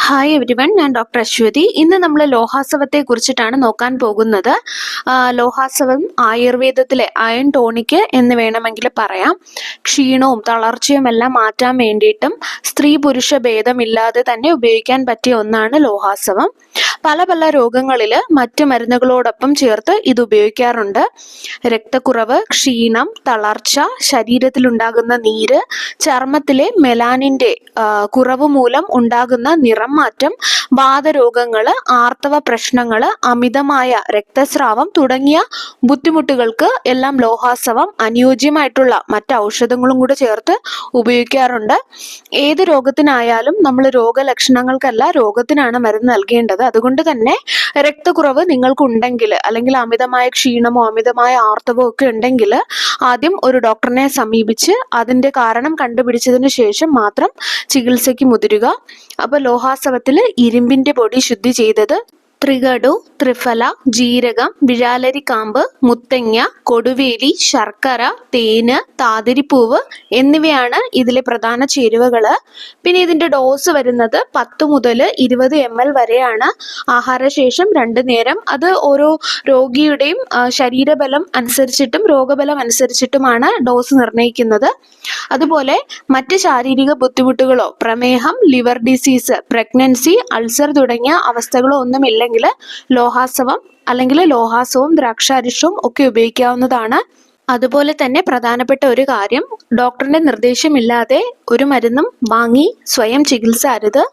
Hi everyone, ഞാൻ doctor Aswathy. ഇന്ന് നമ്മൾ ലോഹാസവത്തെ കുറിച്ചിട്ടാണ് നോക്കാൻ പോകുന്നത്. ലോഹാസവം ആയുർവേദത്തിലെ അയൺ ടോണിക് എന്ന് വേണമെങ്കിൽ പറയാം. ക്ഷീണവും തളർച്ചയും എല്ലാം മാറ്റാൻ വേണ്ടിയിട്ടും സ്ത്രീ പുരുഷ ഭേദമില്ലാതെ തന്നെ ഉപയോഗിക്കാൻ പറ്റിയ ഒന്നാണ് ലോഹാസവം. പല പല രോഗങ്ങളിൽ മറ്റ് മരുന്നുകളോടൊപ്പം ചേർത്ത് ഇത് ഉപയോഗിക്കാറുണ്ട്. രക്തക്കുറവ്, ക്ഷീണം, തളർച്ച, ശരീരത്തിലുണ്ടാകുന്ന നീര്, ചർമ്മത്തിലെ മെലാനിന്റെ കുറവ് മൂലം ഉണ്ടാകുന്ന നിറം മാറ്റം, വാതരോഗങ്ങൾ, ആർത്തവ പ്രശ്നങ്ങൾ, അമിതമായ രക്തസ്രാവം തുടങ്ങിയ ബുദ്ധിമുട്ടുകൾക്ക് എല്ലാം ലോഹാസവം അനുയോജ്യമായിട്ടുള്ള മറ്റ് ഔഷധങ്ങളും കൂടെ ചേർത്ത് ഉപയോഗിക്കാറുണ്ട്. ഏത് രോഗത്തിനായാലും നമ്മൾ രോഗലക്ഷണങ്ങൾക്കല്ല, രോഗത്തിനാണ് മരുന്ന് നൽകേണ്ടത്. അതുകൊണ്ട് തന്നെ രക്തക്കുറവ് നിങ്ങൾക്കുണ്ടെങ്കിൽ, അല്ലെങ്കിൽ അമിതമായ ക്ഷീണമോ അമിതമായ ആർത്തവോ ഒക്കെ ഉണ്ടെങ്കിൽ ആദ്യം ഒരു ഡോക്ടറിനെ സമീപിച്ച് അതിൻ്റെ കാരണം കണ്ടുപിടിച്ചതിന് ശേഷം മാത്രം ചികിത്സയ്ക്ക് മുതിരുക. അപ്പോൾ ലോഹാസവത്തിൽ ഇരുമ്പിന്റെ പൊടി ശുദ്ധി ചെയ്തത്, ത്രികടു, ത്രിഫല, ജീരകം, വിഴാലരിക്കാമ്പ്, മുത്തങ്ങ, കൊടുവേലി, ശർക്കര, തേന്, താതിരിപ്പൂവ് എന്നിവയാണ് ഇതിലെ പ്രധാന ചേരുവകൾ. പിന്നെ ഇതിന്റെ ഡോസ് വരുന്നത് 10 മുതൽ 20 ml വരെയാണ്. ആഹാരശേഷം 2 നേരം. അത് ഓരോ രോഗിയുടെയും ശരീരബലം അനുസരിച്ചിട്ടും രോഗബലം അനുസരിച്ചിട്ടുമാണ് ഡോസ് നിർണ്ണയിക്കുന്നത്. അതുപോലെ മറ്റ് ശാരീരിക ബുദ്ധിമുട്ടുകളോ, പ്രമേഹം, ലിവർ ഡിസീസ്, പ്രഗ്നൻസി, അൾസർ തുടങ്ങിയ അവസ്ഥകളോ ഒന്നുമില്ലെങ്കിൽ ലോഹാസവം അല്ലെങ്കിൽ ലോഹാസവും ദ്രാക്ഷാരിഷവും ഒക്കെ ഉപയോഗിക്കാവുന്നതാണ്. അതുപോലെ തന്നെ പ്രധാനപ്പെട്ട ഒരു കാര്യം, ഡോക്ടറിന്റെ നിർദ്ദേശമില്ലാതെ ഒരു മരുന്നും വാങ്ങി സ്വയം ചികിത്സ അരുത്.